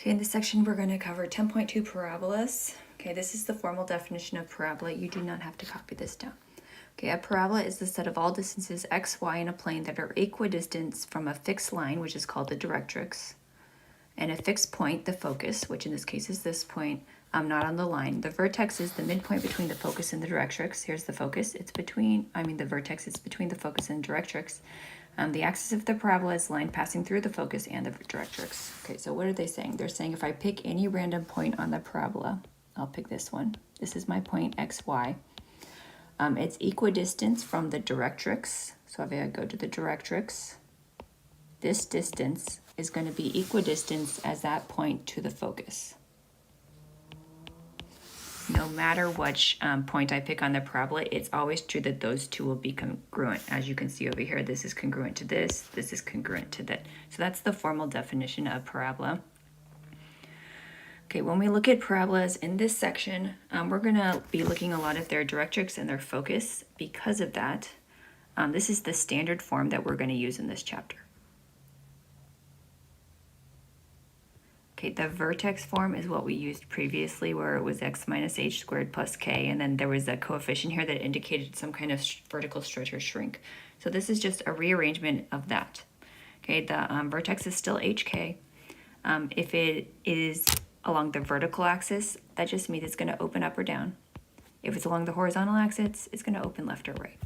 Okay, in this section we're going to cover 10.2 parabolas. Okay, this is the formal definition of parabola. You do not have to copy this down. Okay, a parabola is the set of all distances x, y in a plane that are equidistant from a fixed line, which is called the directrix, and a fixed point, the focus, which in this case is this point, not on the line. The vertex is the midpoint between the focus and the directrix. Here's the focus. It's between, the vertex is between the focus and directrix. The axis of the parabola is the line passing through the focus and the directrix. Okay, so what are they saying? They're saying if I pick any random point on the parabola, I'll pick this one. This is my point, x, y. It's equidistant from the directrix. So if I go to the directrix, this distance is going to be equidistant as that point to the focus. No matter which point I pick on the parabola, it's always true that those two will be congruent. As you can see over here, this is congruent to this is congruent to that. So that's the formal definition of parabola. Okay, when we look at parabolas in this section, we're going to be looking a lot at their directrix and their focus. Because of that, this is the standard form that we're going to use in this chapter. Okay, the vertex form is what we used previously, where it was x minus h squared plus k, and then there was a coefficient here that indicated some kind of vertical stretch or shrink. So this is just a rearrangement of that. Okay, the vertex is still hk. If it is along the vertical axis, that just means it's going to open up or down. If it's along the horizontal axis, it's going to open left or right.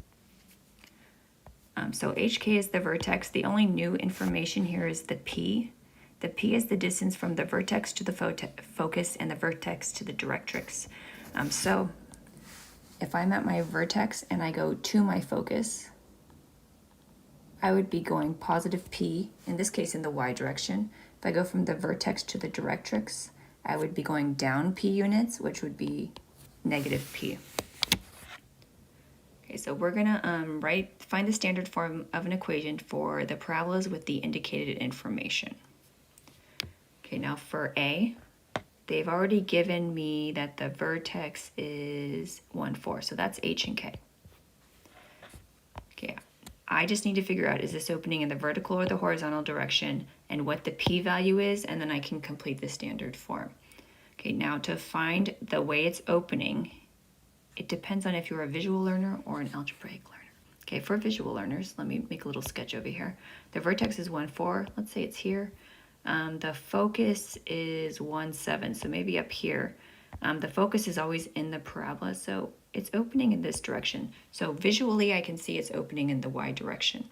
So hk is the vertex. The only new information here is the p. The p is the distance from the vertex to the focus and the vertex to the directrix. So if I'm at my vertex and I go to my focus, I would be going positive p, in this case in the y direction. If I go from the vertex to the directrix, I would be going down p units, which would be negative p. Okay, so we're gonna find the standard form of an equation for the parabolas with the indicated information. Okay, now for A, they've already given me that the vertex is 1, 4, so that's h and k. Okay, I just need to figure out, is this opening in the vertical or the horizontal direction, and what the p-value is, and then I can complete the standard form. Okay, now to find the way it's opening, it depends on if you're a visual learner or an algebraic learner. Okay, for visual learners, let me make a little sketch over here. The vertex is 1, 4, let's say it's here. The focus is 1, 7, so maybe up here. The focus is always in the parabola, so it's opening in this direction. So visually, I can see it's opening in the y direction.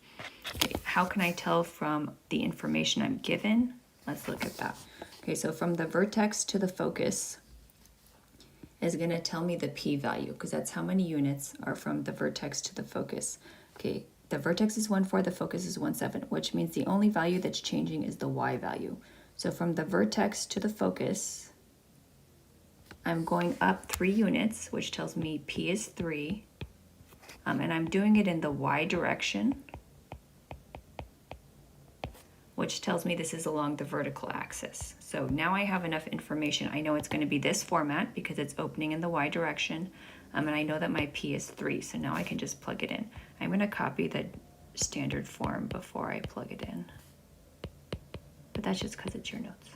Okay, how can I tell from the information I'm given? Let's look at that. Okay, so from the vertex to the focus is going to tell me the p-value, because that's how many units are from the vertex to the focus. Okay. The vertex is 1, 4, the focus is 1, 7, which means the only value that's changing is the y value. So from the vertex to the focus, I'm going up 3 units, which tells me p is 3, and I'm doing it in the y direction, which tells me this is along the vertical axis. So now I have enough information. I know it's going to be this format because it's opening in the y direction. And I know that my p is 3, so now I can just plug it in. I'm going to copy the standard form before I plug it in. But that's just because it's your notes.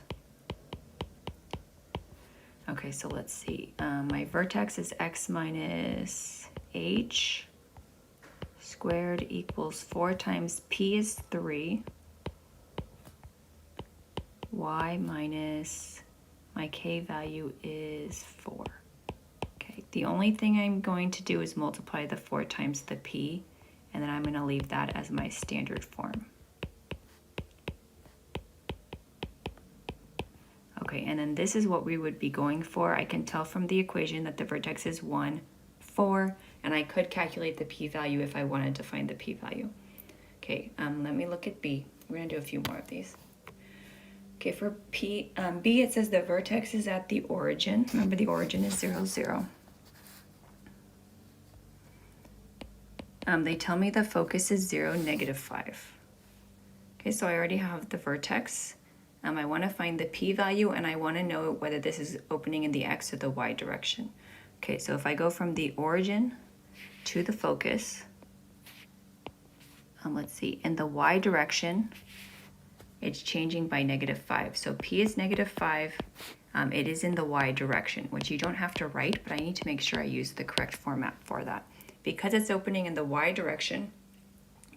Okay, so let's see. My vertex is x minus h squared equals 4 times p is 3. Y minus my k value is 4. Okay, the only thing I'm going to do is multiply the 4 times the p, and then I'm going to leave that as my standard form. Okay, and then this is what we would be going for. I can tell from the equation that the vertex is 1, 4, and I could calculate the p-value if I wanted to find the p-value. Okay, let me look at B. We're going to do a few more of these. Okay, for B, it says the vertex is at the origin. Remember, the origin is 0, 0. They tell me the focus is 0, negative 5. Okay, so I already have the vertex. I want to find the p-value, and I want to know whether this is opening in the x or the y direction. Okay, so if I go from the origin to the focus, let's see, in the y direction, it's changing by -5. So P is -5. It is in the y direction, which you don't have to write, but I need to make sure I use the correct format for that. Because it's opening in the y direction,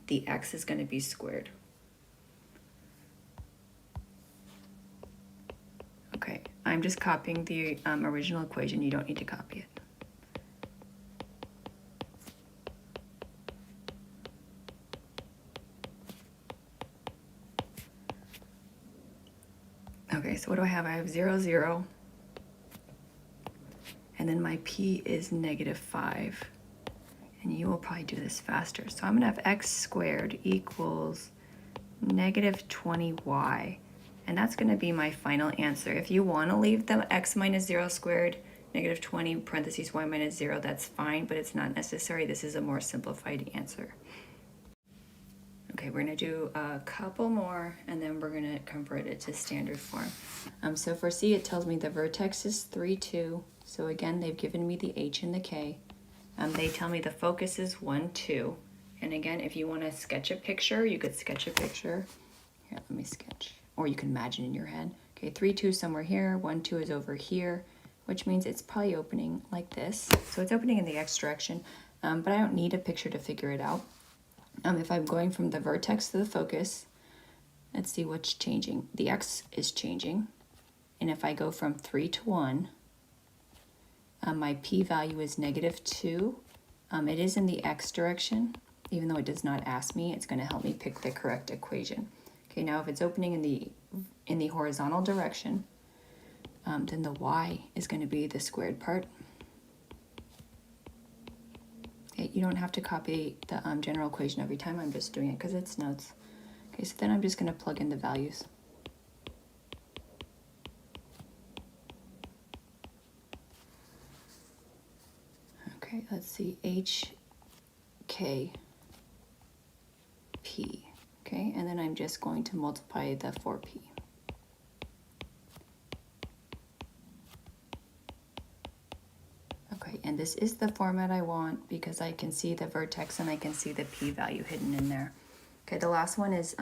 the x is going to be squared. Okay, I'm just copying the original equation. You don't need to copy it. Okay, so what do I have? I have 0, 0. And then my P is -5. And you will probably do this faster. So I'm going to have x squared equals -20y. And that's going to be my final answer. If you want to leave the x minus 0 squared, -20 parentheses y minus 0, that's fine, but it's not necessary. This is a more simplified answer. Okay, we're going to do a couple more, and then we're going to convert it to standard form. So for C, it tells me the vertex is 3, 2. So again, they've given me the H and the K. They tell me the focus is 1, 2. And again, if you want to sketch a picture, you could sketch a picture. Here, let me sketch. Or you can imagine in your head. Okay, 3, 2 is somewhere here. 1, 2 is over here, which means it's probably opening like this. So it's opening in the X direction, but I don't need a picture to figure it out. If I'm going from the vertex to the focus, let's see what's changing. The X is changing. And if I go from 3 to 1, my p-value is -2. It is in the X direction. Even though it does not ask me, it's going to help me pick the correct equation. Okay, now if it's opening in the horizontal direction, then the y is going to be the squared part. Okay, you don't have to copy the general equation every time. I'm just doing it because it's notes. Okay, so then I'm just going to plug in the values. Okay, let's see, H, K, P. Okay, and then I'm just going to multiply the 4P. Okay, and this is the format I want because I can see the vertex and I can see the p-value hidden in there. Okay, the last one is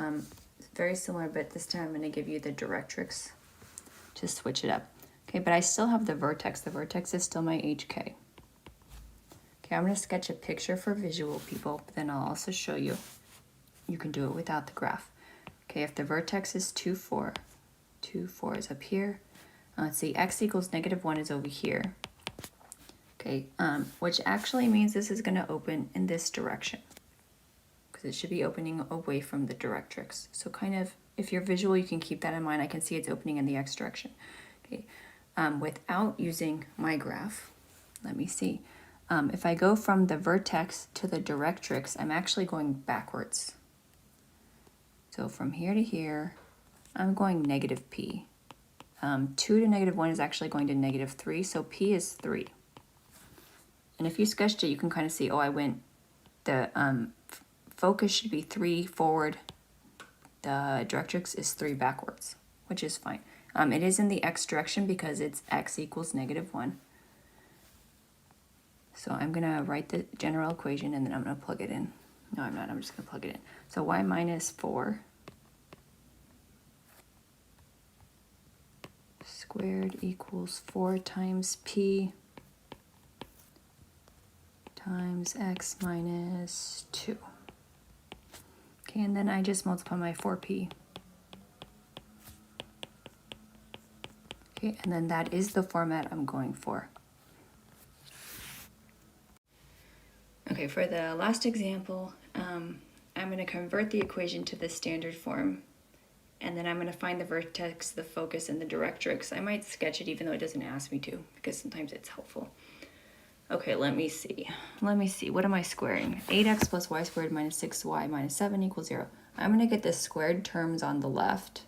very similar, but this time I'm going to give you the directrix to switch it up. Okay, but I still have the vertex. The vertex is still my HK. Okay, I'm going to sketch a picture for visual people, but then I'll also show you. You can do it without the graph. Okay, if the vertex is 2, 4, 2, 4 is up here. Let's see, x equals -1 is over here. Okay, which actually means this is going to open in this direction because it should be opening away from the directrix. So kind of, if you're visual, you can keep that in mind. I can see it's opening in the X direction. Okay, without using my graph, let me see. If I go from the vertex to the directrix, I'm actually going backwards. So from here to here, I'm going -p. 2 to -1 is actually going to -3, so p is 3. And if you sketched it, you can kind of see, oh, I went, the focus should be 3 forward, the directrix is 3 backwards, which is fine. It is in the X direction because it's x equals -1. So I'm going to write the general equation and then I'm going to plug it in. No, I'm not. I'm just going to plug it in. So y minus 4 squared equals 4 times p times x minus 2. Okay, and then I just multiply my 4p. Okay, and then that is the format I'm going for. Okay, for the last example, I'm going to convert the equation to the standard form, and then I'm going to find the vertex, the focus, and the directrix. I might sketch it even though it doesn't ask me to, because sometimes it's helpful. Okay, let me see. What am I squaring? 8x plus y squared minus 6y minus 7 equals 0. I'm going to get the squared terms on the left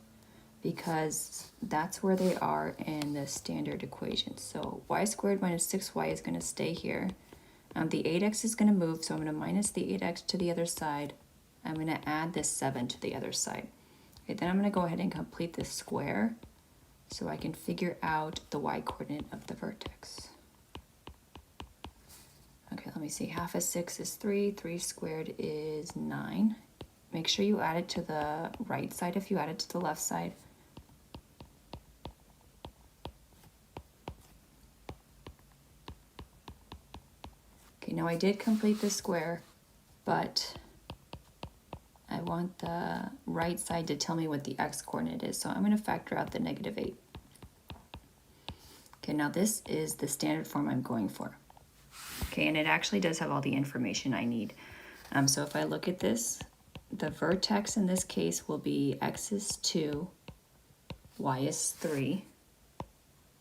because that's where they are in the standard equation. So y squared minus 6y is going to stay here. The 8x is going to move, so I'm going to minus the 8x to the other side. I'm going to add this 7 to the other side. Okay, then I'm going to go ahead and complete this square so I can figure out the y-coordinate of the vertex. Okay, let me see. Half of 6 is 3. 3 squared is 9. make sure you add it to the right side if you add it to the left side. Okay, now I did complete the square, but I want the right side to tell me what the x coordinate is. So I'm going to factor out the -8. Okay, now this is the standard form I'm going for. Okay, and it actually does have all the information I need. So if I look at this, the vertex in this case will be x is 2, y is 3.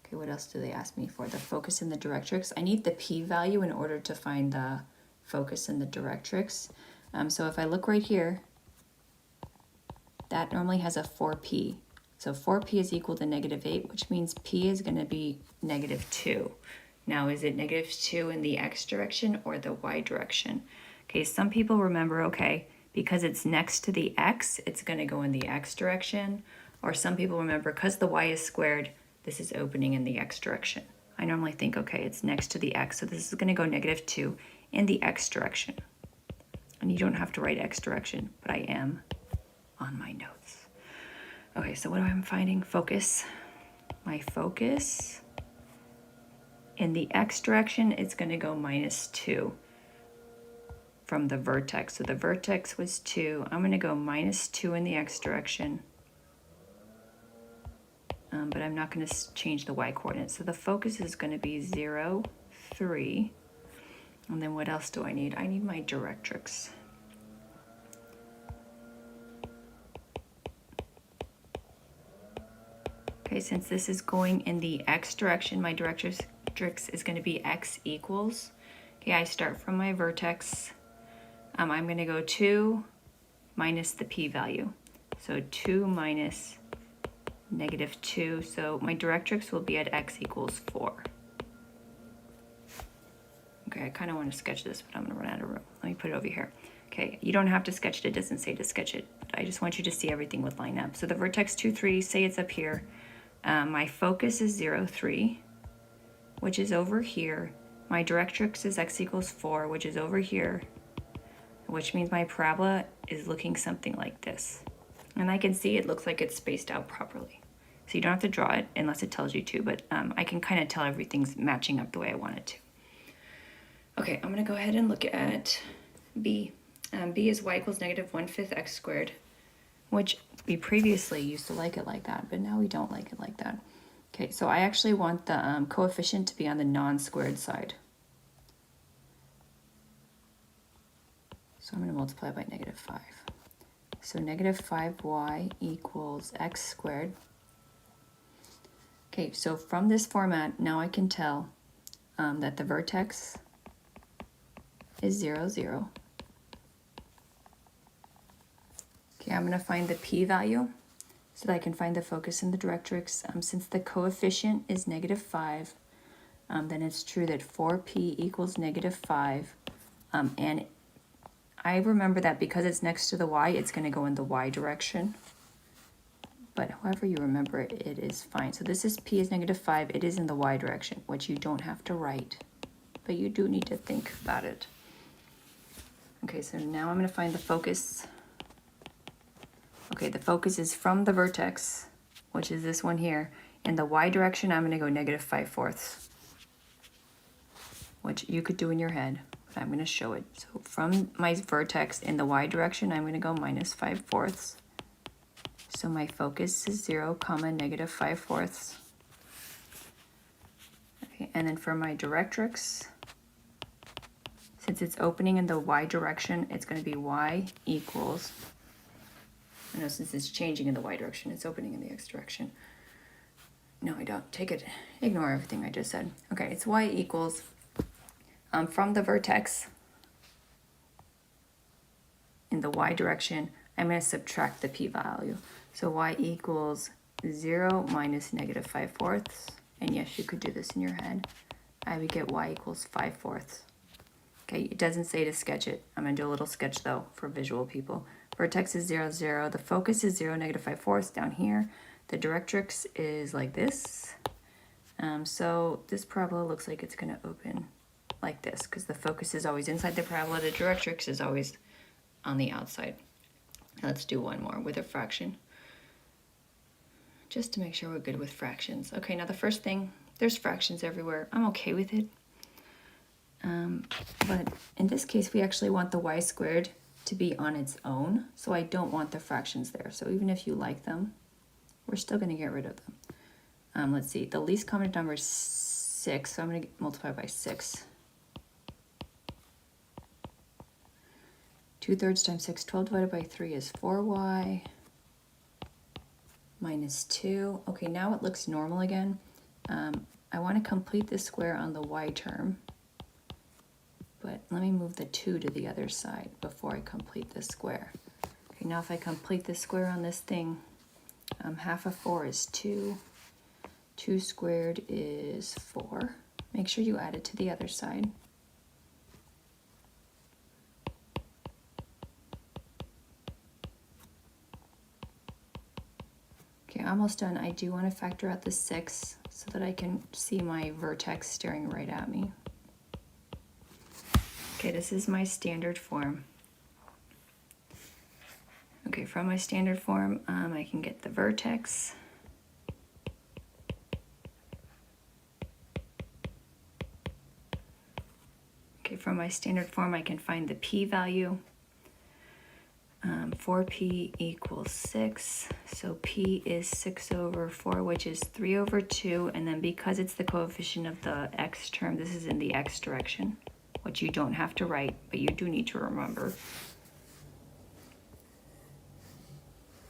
Okay, what else do they ask me for? The focus and the directrix. I need the p-value in order to find the focus and the directrix. So if I look right here, that normally has a 4p. So 4p is equal to -8, which means p is going to be -2. Now, is it -2 in the x direction or the y direction? Okay, some people remember, okay, because it's next to the x, it's going to go in the x direction. Or some people remember, because the y is squared, this is opening in the x direction. I normally think, okay, it's next to the x, so this is going to go -2 in the x direction. And you don't have to write x direction, but I am on my notes. Okay, so what am I finding? Focus. My focus in the x direction, it's going to go -2 from the vertex. So the vertex was 2. I'm going to go -2 in the x direction. But I'm not going to change the y coordinate. So the focus is going to be 0, 3. And then what else do I need? I need my directrix. Okay, since this is going in the x direction, my directrix is going to be x equals. Okay, I start from my vertex. I'm going to go 2 minus the p-value. So 2 minus -2. So my directrix will be at x equals 4. Okay, I kind of want to sketch this, but I'm going to run out of room. Let me put it over here. Okay, you don't have to sketch it. It doesn't say to sketch it. But I just want you to see everything would line up. So the vertex 2, 3, say it's up here. My focus is 0, 3, which is over here. My directrix is x equals 4, which is over here, which means my parabola is looking something like this. And I can see it looks like it's spaced out properly. So you don't have to draw it unless it tells you to, but I can kind of tell everything's matching up the way I want it to. Okay, I'm going to go ahead and look at b. B is y equals -1/5 x squared, which we previously used to like it like that, but now we don't like it like that. Okay, so I actually want the coefficient to be on the non-squared side. So I'm going to multiply by -5. So -5y equals x squared. Okay, so from this format, now I can tell that the vertex is 0, 0. Okay, I'm going to find the p-value so that I can find the focus and the directrix. Since the coefficient is -5, then it's true that 4p equals -5. And I remember that because it's next to the y, it's going to go in the y direction. But however you remember it, it is fine. So this is p is -5. It is in the y direction, which you don't have to write, but you do need to think about it. Okay, so now I'm going to find the focus. Okay, the focus is from the vertex, which is this one here. In the y direction, I'm going to go -5/4, which you could do in your head, but I'm going to show it. So from my vertex in the y direction, I'm going to go -5/4. So my focus is 0, -5/4. Okay, and then for my directrix, since it's opening in the y direction, it's going to be y equals, I know since it's changing in the y direction, it's opening in the x direction. No, I don't. Take it. Ignore everything I just said. Okay, it's y equals, from the vertex in the y direction, I'm going to subtract the p-value. So y equals 0 minus -5/4. And yes, you could do this in your head. I would get y equals 5/4. Okay, it doesn't say to sketch it. I'm going to do a little sketch, though, for visual people. Vertex is 0, 0. The focus is 0, -5/4 down here. The directrix is like this. So this parabola looks like it's going to open like this because the focus is always inside the parabola. The directrix is always on the outside. Let's do one more with a fraction, just to make sure we're good with fractions. Okay, now the first thing, there's fractions everywhere. I'm okay with it. But in this case, we actually want the y squared to be on its own, so I don't want the fractions there. So even if you like them, we're still going to get rid of them. Let's see, the least common number is 6, so I'm going to multiply by 6. 2/3 times 6, 12 divided by 3 is 4y minus 2. Okay, now it looks normal again. I want to complete the square on the y term, but let me move the 2 to the other side before I complete the square. Okay, now if I complete the square on this thing, half of 4 is 2. 2 squared is 4. Make sure you add it to the other side. Okay, almost done. I do want to factor out the 6 so that I can see my vertex staring right at me. Okay, this is my standard form. Okay, from my standard form, I can get the vertex. Okay, from my standard form, I can find the p-value. 4p equals 6, so p is 6 over 4, which is 3 over 2, and then because it's the coefficient of the x term, this is in the x direction, which you don't have to write, but you do need to remember.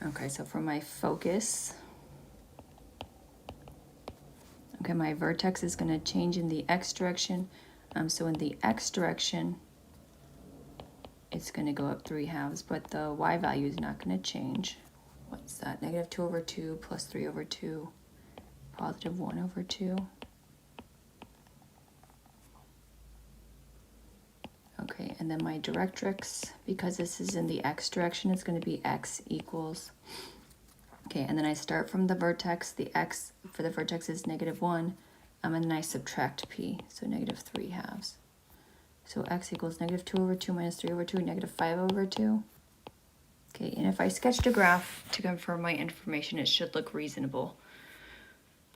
Okay, so for my focus, okay, my vertex is going to change in the x direction, so in the x direction, it's going to go up 3/2, but the y value is not going to change. What's that? Negative 2 over 2 plus 3 over 2, positive 1 over 2. Okay, and then my directrix, because this is in the x direction, it's going to be x equals. Okay, and then I start from the vertex. The x for the vertex is -1, and then I subtract p, so negative 3/2. So x equals negative 2 over 2 minus 3 over 2, negative 5 over 2. Okay, and if I sketched a graph to confirm my information, it should look reasonable.